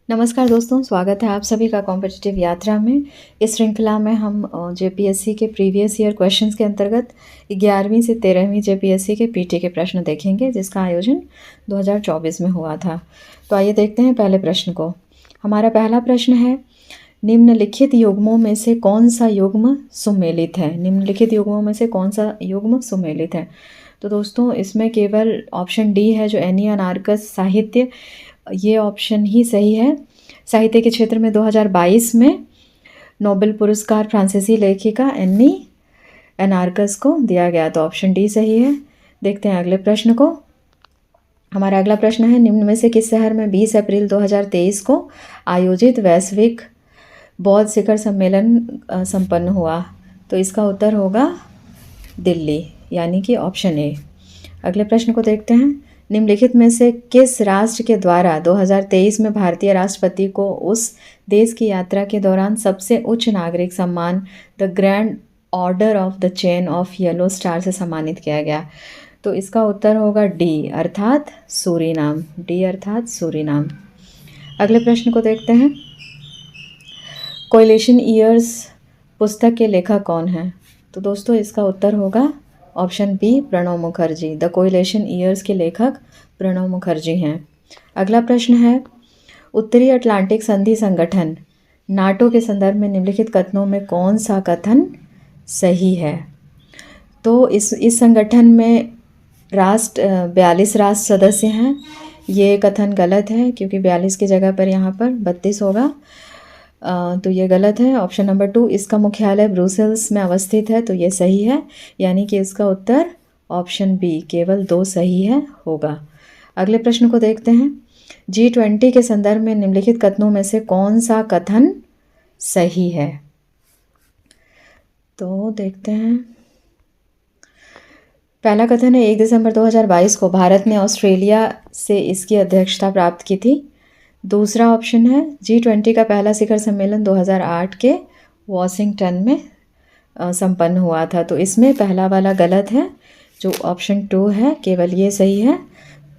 नमस्कार दोस्तों, स्वागत है आप सभी का कॉम्पिटिटिव यात्रा में। इस श्रृंखला में हम जेपीएससी के प्रीवियस ईयर क्वेश्चंस के अंतर्गत 11वीं से 13वीं जेपीएससी के पीटी के प्रश्न देखेंगे, जिसका आयोजन 2024 में हुआ था। तो आइए देखते हैं पहले प्रश्न को। हमारा पहला प्रश्न है, निम्नलिखित युग्मों में से कौन सा युग्म सुमेलित है? निम्नलिखित युग्मों में से कौन सा युग्म सुमेलित है? तो दोस्तों इसमें केवल ऑप्शन डी है जो एनी अनार्कस साहित्य, ये ऑप्शन ही सही है। साहित्य के क्षेत्र में 2022 में नोबेल पुरस्कार फ्रांसीसी लेखिका एनी अनार्कस को दिया गया, तो ऑप्शन डी सही है। देखते हैं अगले प्रश्न को। हमारा अगला प्रश्न है, निम्न में से किस शहर में 20 अप्रैल 2023 को आयोजित वैश्विक बौद्ध शिखर सम्मेलन संपन्न हुआ? तो इसका उत्तर होगा दिल्ली, यानी कि ऑप्शन ए। अगले प्रश्न को देखते हैं, निम्नलिखित में से किस राष्ट्र के द्वारा 2023 में भारतीय राष्ट्रपति को उस देश की यात्रा के दौरान सबसे उच्च नागरिक सम्मान the grand order of the chain of yellow star से सम्मानित किया गया? तो इसका उत्तर होगा डी अर्थात सूरीनाम। डी अर्थात सूरीनाम। अगले प्रश्न को देखते हैं, कोएलिशन ईयर्स पुस्तक के लेखक कौन हैं? तो दोस्तों इसका उत्तर होगा option B Pranab Mukherjee. The coalition years के लेखक प्रणब मुखर्जी हैं। अगला प्रश्न है, उत्तरी अटलांटिक संधि संगठन नाटो के संदर्भ में निम्नलिखित कथनों में कौन सा कथन सही है? तो इस संगठन में 42 राष्ट्र सदस्य हैं। ये कथन गलत है, क्योंकि 42 की जगह पर यहाँ पर 32 होगा, तो ये गलत है। ऑप्शन नंबर 2, इसका मुख्यालय ब्रुसेल्स में अवस्थित है, तो ये सही है, यानी कि इसका उत्तर ऑप्शन बी केवल 2 सही है होगा। अगले प्रश्न को देखते हैं, G20 के संदर्भ में निम्नलिखित कथनों में से कौन सा कथन सही है? तो देखते हैं, पहला कथन है 1 दिसंबर 2022 को भारत ने ऑस्ट्रेलिया से इसकी अध्यक्षता प्राप्त की थी। दूसरा ऑप्शन है G20 का पहला शिखर सम्मेलन 2008 के वॉशिंगटन में संपन्न हुआ था, तो इसमें पहला वाला गलत है, जो ऑप्शन 2 है केवल ये सही है,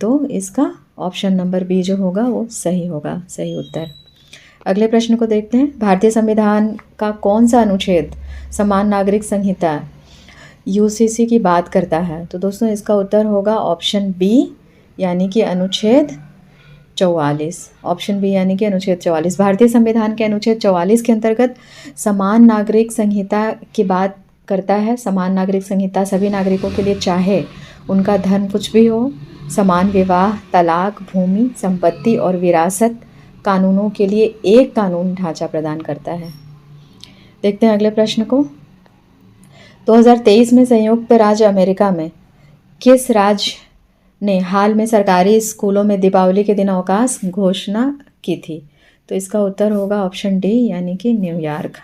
तो इसका ऑप्शन नंबर बी जो होगा वो सही होगा, सही उत्तर। अगले प्रश्न को देखते हैं, भारतीय संविधान का कौन सा अनुच्छेद समान नागरिक संहिता यूसीसी की बात करता है? तो दोस्तों इसका उत्तर होगा ऑप्शन बी, यानी कि अनुच्छेद 44। ऑप्शन बी यानी कि अनुच्छेद 44। भारतीय संविधान के अनुच्छेद 44 के अंतर्गत समान नागरिक संहिता की बात करता है। समान नागरिक संहिता सभी नागरिकों के लिए, चाहे उनका धर्म कुछ भी हो, समान विवाह, तलाक, भूमि, संपत्ति और विरासत कानूनों के लिए एक कानून ढांचा प्रदान करता है। देखते हैं अगले प्रश्न को। 2023 में संयुक्त राज्य अमेरिका में किस राज्य ने हाल में सरकारी स्कूलों में दीपावली के दिन अवकाश घोषणा की थी? तो इसका उत्तर होगा ऑप्शन डी, यानी कि न्यूयॉर्क।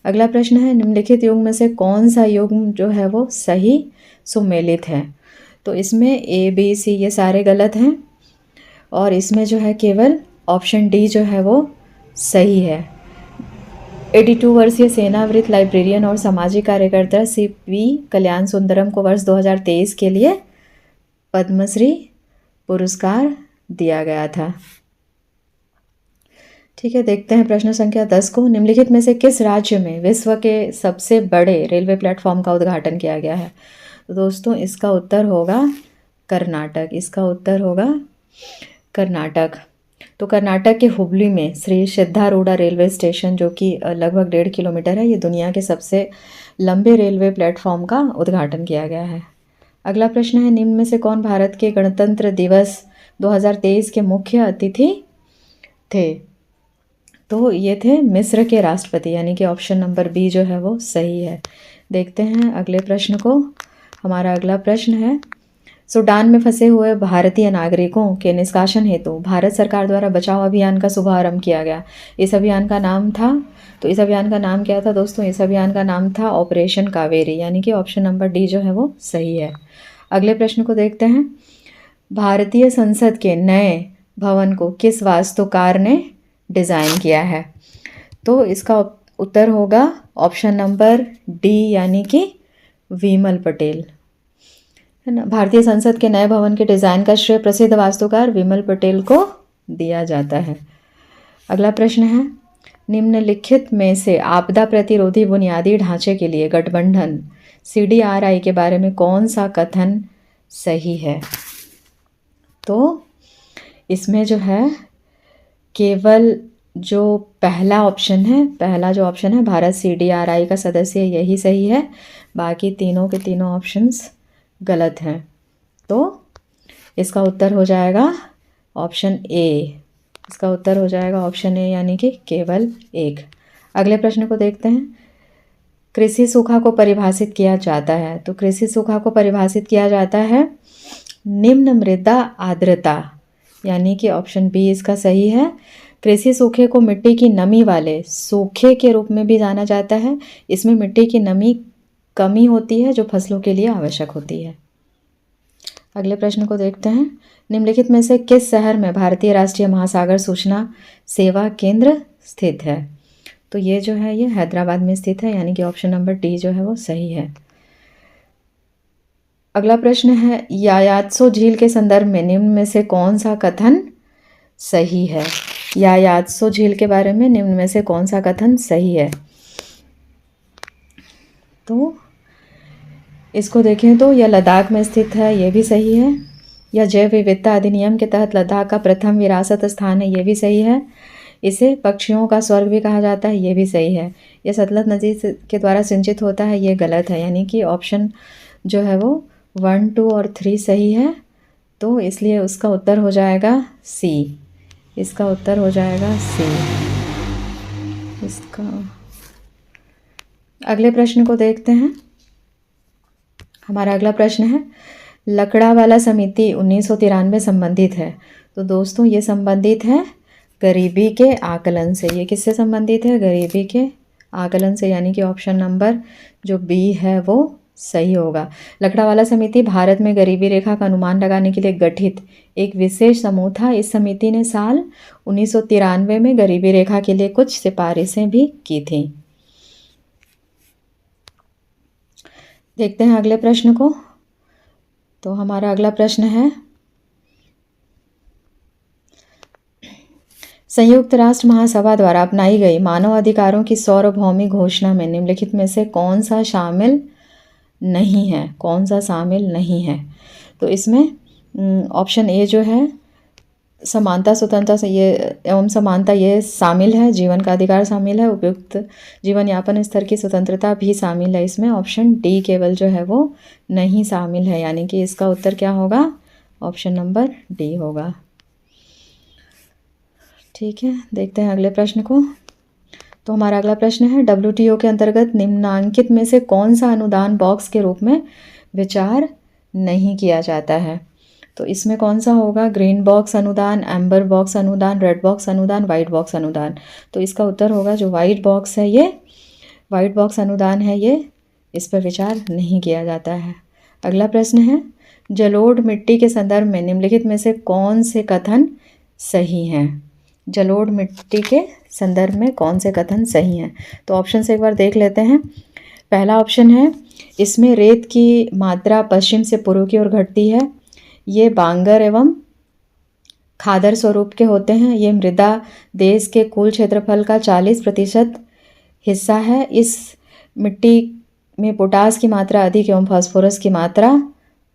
अगला प्रश्न है, निम्नलिखित युग्म में से कौन सा युग्म जो है वो सही सुमेलित है? तो इसमें ए बी सी ये सारे गलत हैं, और इसमें जो है केवल ऑप्शन डी जो है वो सही है। 82 वर्षीय सेवानिवृत्त लाइब्रेरियन और सामाजिक कार्यकर्ता CP कल्याण सुंदरम को वर्ष 2023 के लिए पद्मश्री पुरस्कार दिया गया था। ठीक है, देखते हैं प्रश्न संख्या 10 को। निम्नलिखित में से किस राज्य में विश्व के सबसे बड़े रेलवे प्लेटफॉर्म का उद्घाटन किया गया है? तो दोस्तों इसका उत्तर होगा कर्नाटक। इसका उत्तर होगा कर्नाटक। तो कर्नाटक के हुबली में श्री सिद्धारूढ़ा रेलवे स्टेशन, जो कि लगभग 1.5 किलोमीटर है, ये दुनिया के सबसे लंबे रेलवे प्लेटफॉर्म का उद्घाटन किया गया है। अगला प्रश्न है, निम्न में से कौन भारत के गणतंत्र दिवस 2023 के मुख्य अतिथि थे? तो ये थे मिस्र के राष्ट्रपति, यानी कि ऑप्शन नंबर बी जो है वो सही है। देखते हैं अगले प्रश्न को। हमारा अगला प्रश्न है, सूडान में फंसे हुए भारतीय नागरिकों के निष्कासन हेतु भारत सरकार द्वारा बचाव अभियान का शुभारंभ किया गया। इस अभियान का नाम था, तो इस अभियान का नाम क्या था दोस्तों? इस अभियान का नाम था ऑपरेशन कावेरी, यानी कि ऑप्शन नंबर डी जो है वो सही है। अगले प्रश्न को देखते हैं, भारतीय संसद के नए भवन को किस वास्तुकार ने डिज़ाइन किया है? तो इसका उत्तर होगा ऑप्शन नंबर डी, यानी कि विमल पटेल, है ना। भारतीय संसद के नए भवन के डिज़ाइन का श्रेय प्रसिद्ध वास्तुकार विमल पटेल को दिया जाता है। अगला प्रश्न है, निम्नलिखित में से आपदा प्रतिरोधी बुनियादी ढांचे के लिए गठबंधन CDRI के बारे में कौन सा कथन सही है? तो इसमें जो है केवल जो पहला जो ऑप्शन है भारत CDRI का सदस्य यही सही है, बाकी तीनों के तीनों ऑप्शंस गलत हैं। तो इसका उत्तर हो जाएगा ऑप्शन ए। इसका उत्तर हो जाएगा ऑप्शन ए, यानी कि केवल एक। अगले प्रश्न को देखते हैं। कृषि सूखा को परिभाषित किया जाता है, तो कृषि सूखा को परिभाषित किया जाता है निम्न मृदा आर्द्रता, यानी कि ऑप्शन बी इसका सही है। कृषि सूखे को मिट्टी की नमी वाले सूखे के रूप में भी जाना जाता है। इसमें मिट्टी की नमी कमी होती है जो फसलों के लिए आवश्यक होती है। अगले प्रश्न को देखते हैं। निम्नलिखित में से किस शहर में भारतीय राष्ट्रीय महासागर सूचना सेवा केंद्र स्थित है? तो ये जो है ये हैदराबाद में स्थित है, यानी कि ऑप्शन नंबर डी जो है वो सही है। अगला प्रश्न है, यायात्सो झील के संदर्भ में निम्न में से कौन सा कथन सही है? यायात्सो झील के बारे में निम्न में से कौन सा कथन सही है? तो इसको देखें तो यह लद्दाख में स्थित है, ये भी सही है। यह जैव विविधता अधिनियम के तहत लद्दाख का प्रथम विरासत स्थान है, ये भी सही है। इसे पक्षियों का स्वर्ग भी कहा जाता है, ये भी सही है। यह सतलज नदी के द्वारा सिंचित होता है, ये गलत है, यानी कि ऑप्शन जो है वो 1, 2 और 3 सही है। तो इसलिए उसका उत्तर हो जाएगा सी। इसका उत्तर हो जाएगा सी। इसका अगले प्रश्न को देखते हैं। हमारा अगला प्रश्न है, लकड़ावाला समिति 1993 संबंधित है। तो दोस्तों ये संबंधित है गरीबी के आकलन से। ये किससे संबंधित है? गरीबी के आकलन से, यानी कि ऑप्शन नंबर जो बी है वो सही होगा। लकड़ावाला समिति भारत में गरीबी रेखा का अनुमान लगाने के लिए गठित एक विशेष समूह था। इस समिति ने साल 1993 में गरीबी रेखा के लिए कुछ सिफारिशें भी की थी। देखते हैं अगले प्रश्न को। तो हमारा अगला प्रश्न है, संयुक्त राष्ट्र महासभा द्वारा अपनाई गई मानव अधिकारों की सार्वभौमिक घोषणा में निम्नलिखित में से कौन सा शामिल नहीं है? कौन सा शामिल नहीं है? तो इसमें ऑप्शन ए जो है समानता, स्वतंत्रता से ये एवं समानता ये शामिल है। जीवन का अधिकार शामिल है। उपयुक्त जीवन यापन स्तर की स्वतंत्रता भी शामिल है। इसमें ऑप्शन डी केवल जो है वो नहीं शामिल है, यानी कि इसका उत्तर क्या होगा? ऑप्शन नंबर डी होगा। ठीक है, देखते हैं अगले प्रश्न को। तो हमारा अगला प्रश्न है, WTO के अंतर्गत निम्नांकित में से कौन सा अनुदान बॉक्स के रूप में विचार नहीं किया जाता है? तो इसमें कौन सा होगा? ग्रीन बॉक्स अनुदान, एम्बर बॉक्स अनुदान, रेड बॉक्स अनुदान, वाइट बॉक्स अनुदान। तो इसका उत्तर होगा जो वाइट बॉक्स है, ये वाइट बॉक्स अनुदान है, ये इस पर विचार नहीं किया जाता है। अगला प्रश्न है, जलोढ़ मिट्टी के संदर्भ में निम्नलिखित में से कौन से कथन सही हैं? जलोढ़ मिट्टी के संदर्भ में कौन से कथन सही हैं? तो ऑप्शन से एक बार देख लेते हैं। पहला ऑप्शन है, इसमें रेत की मात्रा पश्चिम से पूर्व की ओर घटती है। ये बांगर एवं खादर स्वरूप के होते हैं। ये मृदा देश के कुल क्षेत्रफल का 40% हिस्सा है। इस मिट्टी में पोटास की मात्रा अधिक एवं फास्फोरस की मात्रा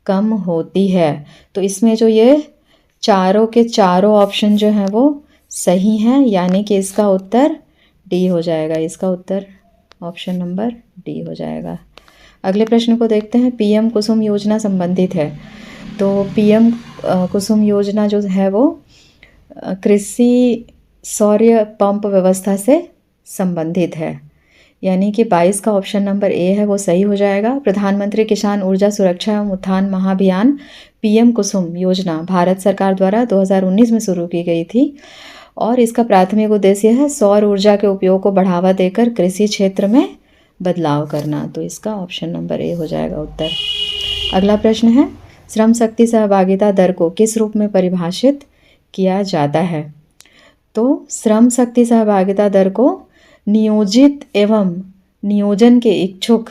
कम होती है। तो इसमें जो ये चारों के चारों ऑप्शन जो हैं वो सही हैं, यानी कि इसका उत्तर डी हो जाएगा। इसका उत्तर ऑप्शन नंबर डी हो जाएगा। अगले प्रश्न को देखते हैं। PM कुसुम योजना संबंधित है। तो PM कुसुम योजना जो है वो कृषि सौर्य पंप व्यवस्था से संबंधित है, यानी कि 22 का ऑप्शन नंबर ए है वो सही हो जाएगा। प्रधानमंत्री किसान ऊर्जा सुरक्षा एवं उत्थान महाअभियान PM कुसुम योजना भारत सरकार द्वारा 2019 में शुरू की गई थी और इसका प्राथमिक उद्देश्य है सौर ऊर्जा के उपयोग को बढ़ावा देकर कृषि क्षेत्र में बदलाव करना। तो इसका ऑप्शन नंबर ए हो जाएगा उत्तर। अगला प्रश्न है, श्रम शक्ति सहभागिता दर को किस रूप में परिभाषित किया जाता है? तो श्रम शक्ति सहभागिता दर को नियोजित एवं नियोजन के इच्छुक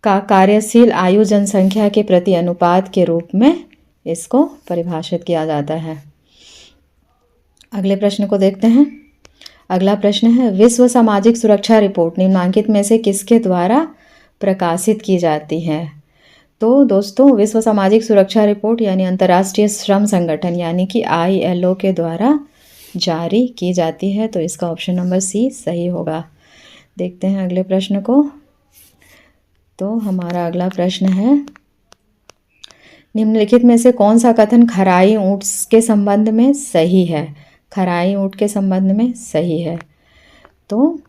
का कार्यशील आयु जनसंख्या के प्रति अनुपात के रूप में इसको परिभाषित किया जाता है। अगले प्रश्न को देखते हैं। अगला प्रश्न है, विश्व सामाजिक सुरक्षा रिपोर्ट निम्नलिखित में से किसके द्वारा प्रकाशित की जाती है? तो दोस्तों, विश्व सामाजिक सुरक्षा रिपोर्ट यानी अंतर्राष्ट्रीय श्रम संगठन यानी कि ILO के द्वारा जारी की जाती है। तो इसका ऑप्शन नंबर सी सही होगा। देखते हैं अगले प्रश्न को। तो हमारा अगला प्रश्न है, निम्नलिखित में से कौन सा कथन खराई ऊँट के संबंध में सही है? खराई ऊँट के संबंध में सही है। तो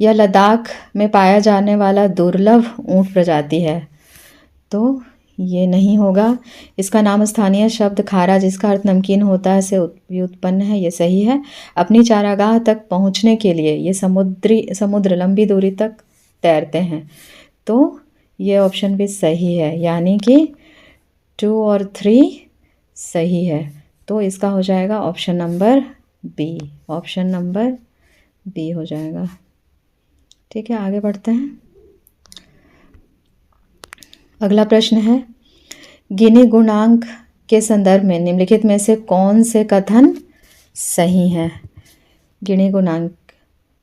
यह लद्दाख में पाया जाने वाला दुर्लभ ऊँट प्रजाति है। तो ये नहीं होगा। इसका नाम स्थानीय शब्द खारा जिसका अर्थ नमकीन होता है से व्युत्पन्न है, ये सही है। अपनी चारागाह तक पहुंचने के लिए ये समुद्र लंबी दूरी तक तैरते हैं। तो ये ऑप्शन भी सही है, यानी कि 2 और 3 सही है। तो इसका हो जाएगा option number B. Option number B हो जाएगा। ठीक है, आगे बढ़ते हैं। अगला प्रश्न है, गिनी गुणांक के संदर्भ में निम्नलिखित में से कौन से कथन सही हैं? गिनी गुणांक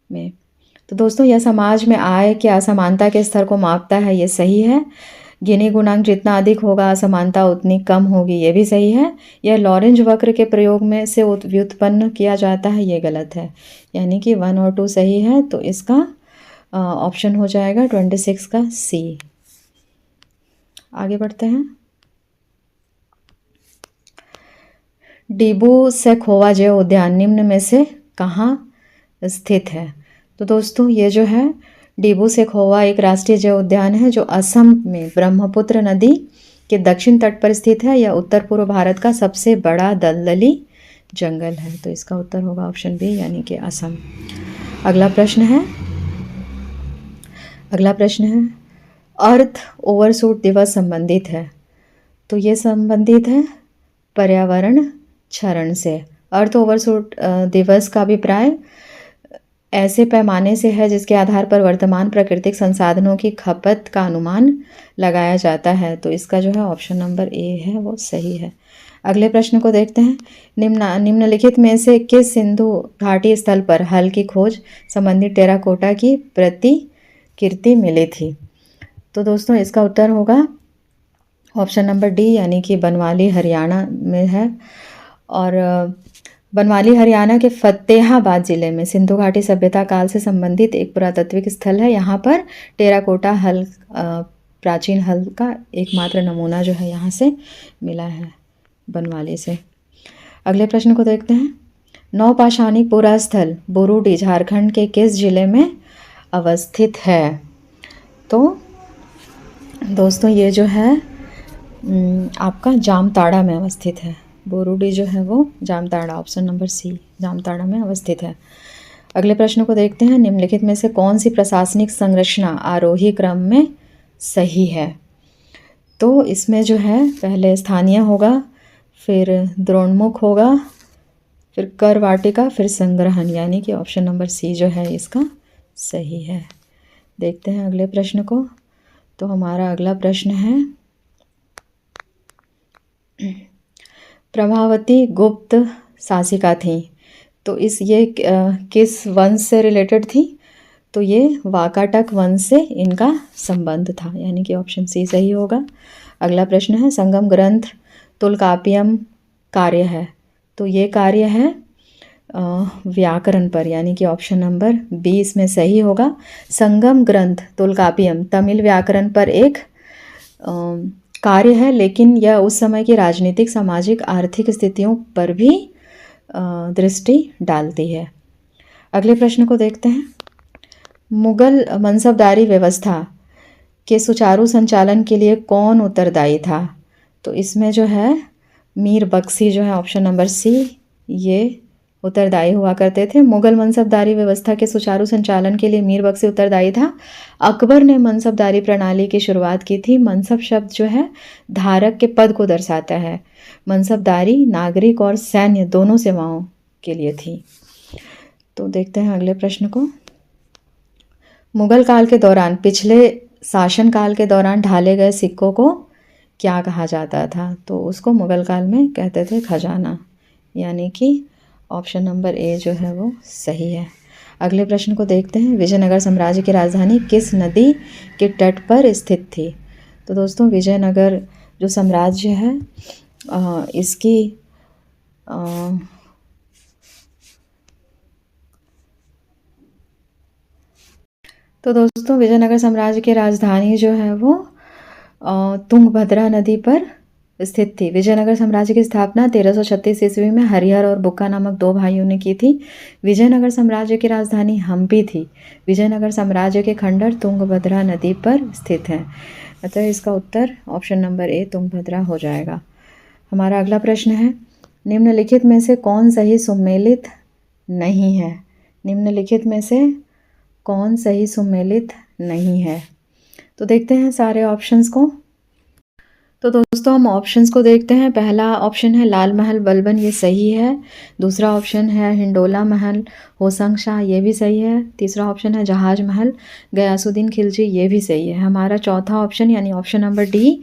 में तो दोस्तों, यह समाज में आय के असमानता के स्तर को मापता है, ये सही है। गिनी गुणांक जितना अधिक होगा असमानता उतनी कम होगी, ये भी सही है। यह लॉरेंज वक्र के प्रयोग में से व्युत्पन्न किया जाता है, ये गलत है। यानी कि 1 और 2 सही है। तो इसका ऑप्शन हो जाएगा 26 का सी। आगे बढ़ते हैं। डिब्रू सैखोवा जैव उद्यान निम्न में से कहाँ स्थित है? तो दोस्तों, ये जो है डिब्रू सैखोवा एक राष्ट्रीय जैव उद्यान है जो असम में ब्रह्मपुत्र नदी के दक्षिण तट पर स्थित है। यह उत्तर पूर्व भारत का सबसे बड़ा दलदली जंगल है। तो इसका उत्तर होगा ऑप्शन बी, यानी कि असम। अगला प्रश्न है अर्थ ओवरशूट दिवस संबंधित है। तो ये संबंधित है पर्यावरण क्षरण से। अर्थ ओवरशूट दिवस का अभिप्राय ऐसे पैमाने से है जिसके आधार पर वर्तमान प्राकृतिक संसाधनों की खपत का अनुमान लगाया जाता है। तो इसका जो है ऑप्शन नंबर ए है, वो सही है। अगले प्रश्न को देखते हैं। निम्नलिखित में से किस सिंधु घाटी स्थल पर हल की खोज संबंधी टेराकोटा की प्रतिकृति मिली थी? तो दोस्तों, इसका उत्तर होगा ऑप्शन नंबर डी, यानी कि बनवाली हरियाणा में है। और बनवाली हरियाणा के फतेहाबाद ज़िले में सिंधु घाटी सभ्यता काल से संबंधित एक पुरातात्विक स्थल है। यहाँ पर टेराकोटा हल प्राचीन हल का एकमात्र नमूना जो है यहाँ से मिला है, बनवाली से। अगले प्रश्न को देखते हैं। नवपाषाणिक पुरा स्थल बुरुडी झारखंड के किस जिले में अवस्थित है? तो दोस्तों, ये जो है आपका जामताड़ा में अवस्थित है। बुरुडी जो है वो Jamtara, option number C, Jamtara में अवस्थित है। अगले प्रश्न को देखते हैं। निम्नलिखित में से कौन सी प्रशासनिक संरचना आरोही क्रम में सही है? तो इसमें जो है पहले स्थानीय होगा, फिर द्रोणमुख होगा, फिर कर वाटिका, फिर संग्रहण, यानी कि ऑप्शन नंबर सी जो है इसका सही है। देखते हैं अगले प्रश्न को। तो हमारा अगला प्रश्न है, प्रभावती गुप्त शासिका थी। तो ये किस वंश से रिलेटेड थी? तो ये वाकाटक वंश से इनका संबंध था, यानी कि ऑप्शन सी सही होगा। अगला प्रश्न है, संगम ग्रंथ तुल्कापियम कार्य है। तो ये कार्य है व्याकरण पर, यानी कि ऑप्शन नंबर बी इसमें सही होगा। संगम ग्रंथ तुल्कापियम तमिल व्याकरण पर एक कार्य है, लेकिन यह उस समय की राजनीतिक, सामाजिक, आर्थिक स्थितियों पर भी दृष्टि डालती है। अगले प्रश्न को देखते हैं। मुगल मनसबदारी व्यवस्था के सुचारू संचालन के लिए कौन उत्तरदायी था? तो इसमें जो है मीर बख्शी जो है ऑप्शन नंबर सी, ये उत्तरदायी हुआ करते थे। मुगल मनसबदारी व्यवस्था के सुचारू संचालन के लिए मीर बख्शी उत्तरदायी था। अकबर ने मनसबदारी प्रणाली की शुरुआत की थी। मनसब शब्द जो है धारक के पद को दर्शाता है। मनसबदारी नागरिक और सैन्य दोनों सेवाओं के लिए थी। तो देखते हैं अगले प्रश्न को। मुगल काल के दौरान, पिछले शासन काल के दौरान ढाले गए सिक्कों को क्या कहा जाता था? तो उसको मुगल काल में कहते थे खजाना, यानी कि ऑप्शन नंबर ए जो है वो सही है। अगले प्रश्न को देखते हैं। विजयनगर साम्राज्य की राजधानी किस नदी के तट पर स्थित थी? तो दोस्तों विजयनगर जो साम्राज्य है इसकी तो दोस्तों विजयनगर साम्राज्य की राजधानी जो है वो तुंगभद्रा नदी पर स्थित थी। विजयनगर साम्राज्य की स्थापना 1336 ईस्वी में हरिहर और बुक्का नामक दो भाइयों ने की थी। विजयनगर साम्राज्य की राजधानी हम्पी थी। विजयनगर साम्राज्य के खंडर तुंगभद्रा नदी पर स्थित हैं। अतः इसका उत्तर ऑप्शन नंबर ए तुंगभद्रा हो जाएगा। हमारा अगला प्रश्न है, निम्नलिखित में से कौन सही सुमेलित नहीं है? निम्नलिखित में से कौन सही सुमेलित नहीं है? तो देखते हैं सारे ऑप्शंस को। तो दोस्तों हम ऑप्शंस को देखते हैं। पहला ऑप्शन है लाल महल बलबन, ये सही है। दूसरा ऑप्शन है हिंडोला महल होसंग शाह, ये भी सही है। तीसरा ऑप्शन है जहाज महल गयासुद्दीन खिलजी, ये भी सही है। हमारा चौथा ऑप्शन यानी ऑप्शन नंबर डी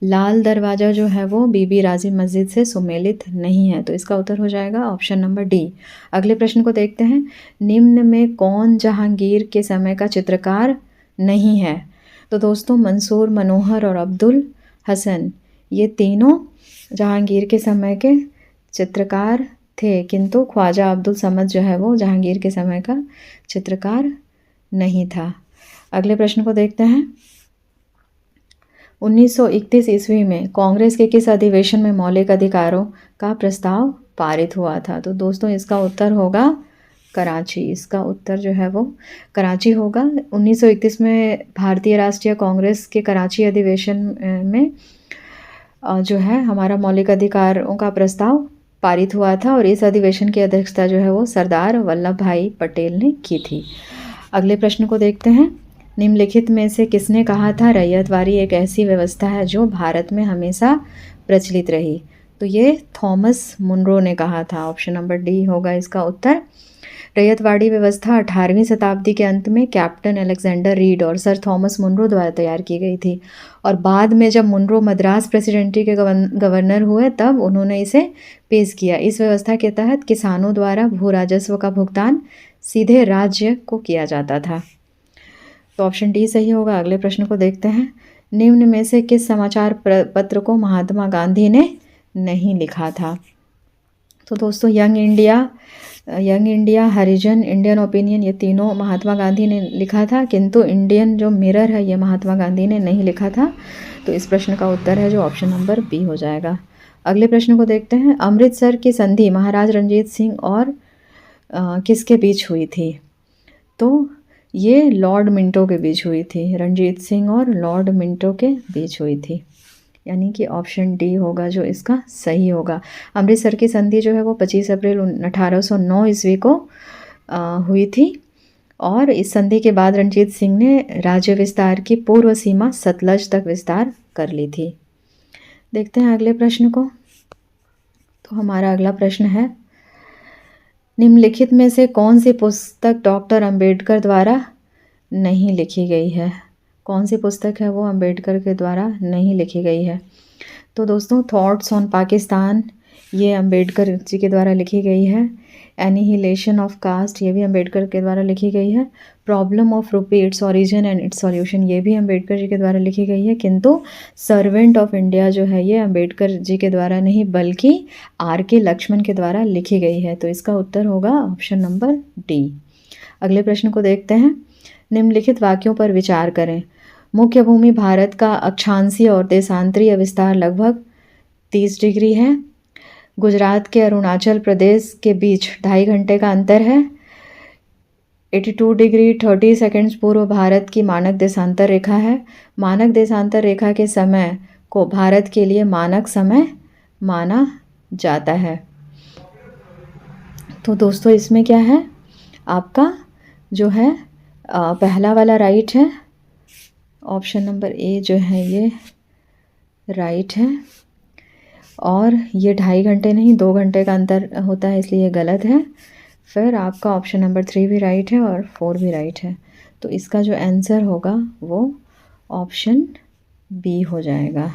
लाल दरवाज़ा जो है वो बीबी राजी मस्जिद से सुमेलित नहीं है। तो इसका उत्तर हो जाएगा ऑप्शन नंबर डी। अगले प्रश्न को देखते हैं। निम्न में कौन जहांगीर के समय का चित्रकार नहीं है? तो दोस्तों मंसूर, मनोहर और अब्दुल हसन, ये तीनों जहांगीर के समय के चित्रकार थे, किंतु ख्वाजा अब्दुल समद जो है वो जहांगीर के समय का चित्रकार नहीं था। अगले प्रश्न को देखते हैं। 1931 ईस्वी में कांग्रेस के किस अधिवेशन में मौलिक अधिकारों का प्रस्ताव पारित हुआ था? तो दोस्तों इसका उत्तर होगा कराची। इसका उत्तर जो है वो कराची होगा। 1931 में भारतीय राष्ट्रीय कांग्रेस के कराची अधिवेशन में जो है हमारा मौलिक अधिकारों का प्रस्ताव पारित हुआ था और इस अधिवेशन की अध्यक्षता जो है वो सरदार वल्लभ भाई पटेल ने की थी। अगले प्रश्न को देखते हैं। निम्नलिखित में से किसने कहा था रैयतवाड़ी एक ऐसी व्यवस्था है जो भारत में हमेशा प्रचलित रही? तो ये थॉमस मुनरो ने कहा था। ऑप्शन नंबर डी होगा इसका उत्तर। रैयतवाड़ी व्यवस्था 18वीं शताब्दी के अंत में कैप्टन अलेक्जेंडर रीड और सर थॉमस मुनरो द्वारा तैयार की गई थी और बाद में जब मुनरो मद्रास प्रेसिडेंसी के गवर्नर हुए तब उन्होंने इसे पेश किया। इस व्यवस्था के तहत किसानों द्वारा भू राजस्व का भुगतान सीधे राज्य को किया जाता था। तो ऑप्शन डी सही होगा। अगले प्रश्न को देखते हैं। निम्न में से किस समाचार पत्र को महात्मा गांधी ने नहीं लिखा था? तो दोस्तों यंग इंडिया, हरिजन, इंडियन ओपिनियन, ये तीनों महात्मा गांधी ने लिखा था, किंतु इंडियन जो मिरर है ये महात्मा गांधी ने नहीं लिखा था। तो इस प्रश्न का उत्तर है जो ऑप्शन नंबर बी हो जाएगा। अगले प्रश्न को देखते हैं। अमृतसर की संधि महाराज रणजीत सिंह और किसके बीच हुई थी? तो ये लॉर्ड मिंटो के बीच हुई थी। रणजीत सिंह और लॉर्ड मिंटो के बीच हुई थी, यानी कि ऑप्शन डी होगा जो इसका सही होगा। अमृतसर की संधि जो है वो 25 अप्रैल 1809 ईस्वी को हुई थी और इस संधि के बाद रणजीत सिंह ने राज्य विस्तार की पूर्व सीमा सतलज तक विस्तार कर ली थी। देखते हैं अगले प्रश्न को। तो हमारा अगला प्रश्न है, निम्नलिखित में से कौन सी पुस्तक डॉक्टर अंबेडकर द्वारा नहीं लिखी गई है? कौन सी पुस्तक है वो अंबेडकर के द्वारा नहीं लिखी गई है? तो दोस्तों थॉट्स ऑन पाकिस्तान, ये अंबेडकर जी के द्वारा लिखी गई है। एनिहिलेशन ऑफ कास्ट, ये भी अंबेडकर के द्वारा लिखी गई है। प्रॉब्लम ऑफ रूपी, its origin and it's solution, ये भी अंबेडकर जी के द्वारा लिखी गई है, किंतु सर्वेंट ऑफ इंडिया जो है ये अंबेडकर जी के द्वारा नहीं बल्कि R.K. लक्ष्मण के द्वारा लिखी गई है। तो इसका उत्तर होगा ऑप्शन नंबर डी। अगले प्रश्न को देखते हैं। निम्नलिखित वाक्यों पर विचार करें। मुख्य भूमि भारत का अक्षांशीय और देशांतरीय विस्तार लगभग 30 डिग्री है। गुजरात के अरुणाचल प्रदेश के बीच 2.5 घंटे का अंतर है। 82 डिग्री 30 सेकंड्स पूर्व भारत की मानक देशांतर रेखा है। मानक देशांतर रेखा के समय को भारत के लिए मानक समय माना जाता है। तो दोस्तों इसमें क्या है, आपका जो है पहला वाला राइट है। ऑप्शन नंबर ए जो है ये राइट है और ये 2.5 घंटे नहीं 2 घंटे का अंतर होता है, इसलिए गलत है। फिर आपका ऑप्शन नंबर 3 भी राइट है और 4 भी राइट है। तो इसका जो आंसर होगा वो ऑप्शन बी हो जाएगा।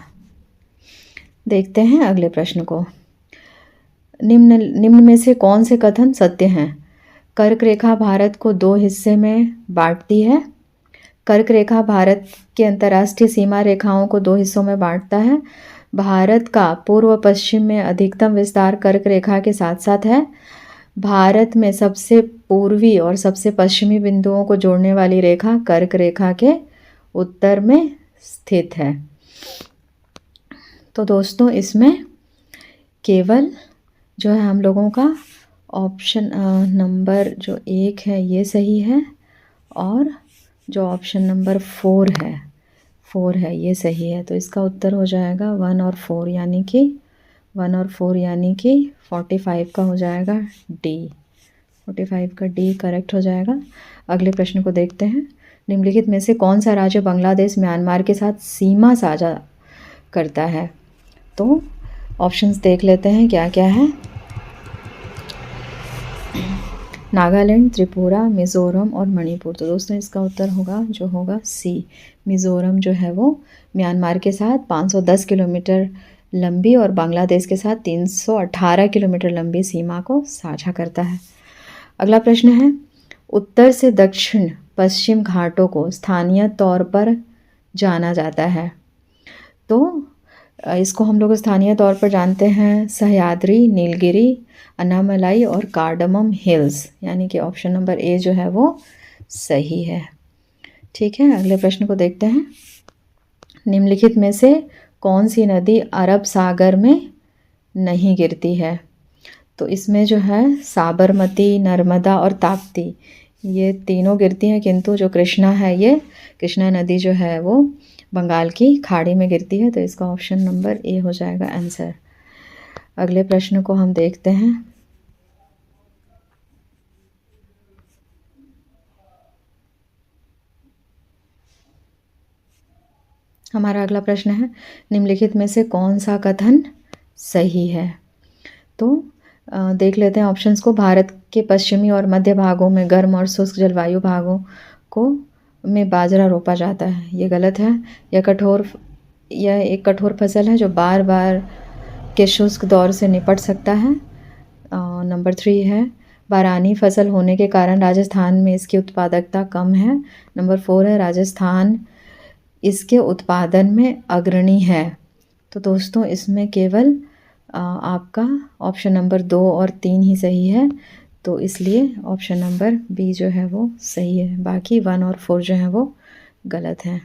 देखते हैं अगले प्रश्न को। निम्न में से कौन से कथन सत्य हैं? कर्क रेखा भारत को 2 हिस्से में बांटती है। कर्क रेखा भारत के अंतर्राष्ट्रीय सीमा रेखाओं को 2 हिस्सों में बांटता है। भारत का पूर्व पश्चिम में अधिकतम विस्तार कर्क रेखा के साथ साथ है। भारत में सबसे पूर्वी और सबसे पश्चिमी बिंदुओं को जोड़ने वाली रेखा कर्क रेखा के उत्तर में स्थित है। तो दोस्तों इसमें केवल जो है हम लोगों का ऑप्शन नंबर जो 1 है ये सही है, और जो ऑप्शन नंबर 4 है ये सही है। तो इसका उत्तर हो जाएगा 1 और 4 यानी कि 45 का हो जाएगा डी। 45 का डी करेक्ट हो जाएगा। अगले प्रश्न को देखते हैं। निम्नलिखित में से कौन सा राज्य बांग्लादेश म्यांमार के साथ सीमा साझा करता है? तो ऑप्शंस देख लेते हैं क्या क्या है। नागालैंड, त्रिपुरा, मिज़ोरम और मणिपुर। तो दोस्तों इसका उत्तर होगा सी। मिज़ोरम जो है वो म्यांमार के साथ 510 किलोमीटर लंबी और बांग्लादेश के साथ 318 किलोमीटर लंबी सीमा को साझा करता है। अगला प्रश्न है, उत्तर से दक्षिण पश्चिम घाटों को स्थानीय तौर पर जाना जाता है। तो इसको हम लोग स्थानीय तौर पर जानते हैं सह्याद्री, नीलगिरी, अन्नामलाई और कार्डमम हिल्स, यानी कि ऑप्शन नंबर ए जो है वो सही है। ठीक है, अगले प्रश्न को देखते हैं। निम्नलिखित में से कौन सी नदी अरब सागर में नहीं गिरती है? तो इसमें जो है साबरमती, नर्मदा और ताप्ती ये तीनों गिरती हैं, किंतु जो कृष्णा है ये कृष्णा नदी जो है वो बंगाल की खाड़ी में गिरती है। तो इसका ऑप्शन नंबर ए हो जाएगा आंसर। अगले प्रश्न को हम देखते हैं। हमारा अगला प्रश्न है, निम्नलिखित में से कौन सा कथन सही है? तो देख लेते हैं ऑप्शंस को। भारत के पश्चिमी और मध्य भागों में गर्म और शुष्क जलवायु भागों को में बाजरा रोपा जाता है, ये गलत है। यह एक कठोर फसल है जो बार बार के शुष्क दौर से निपट सकता है। नंबर 3 है, बारानी फसल होने के कारण राजस्थान में इसकी उत्पादकता कम है। नंबर 4 है, राजस्थान इसके उत्पादन में अग्रणी है। तो दोस्तों इसमें केवल आपका ऑप्शन नंबर 2 और 3 ही सही है, तो इसलिए ऑप्शन नंबर बी जो है वो सही है। बाकी 1 और 4 जो है वो गलत हैं।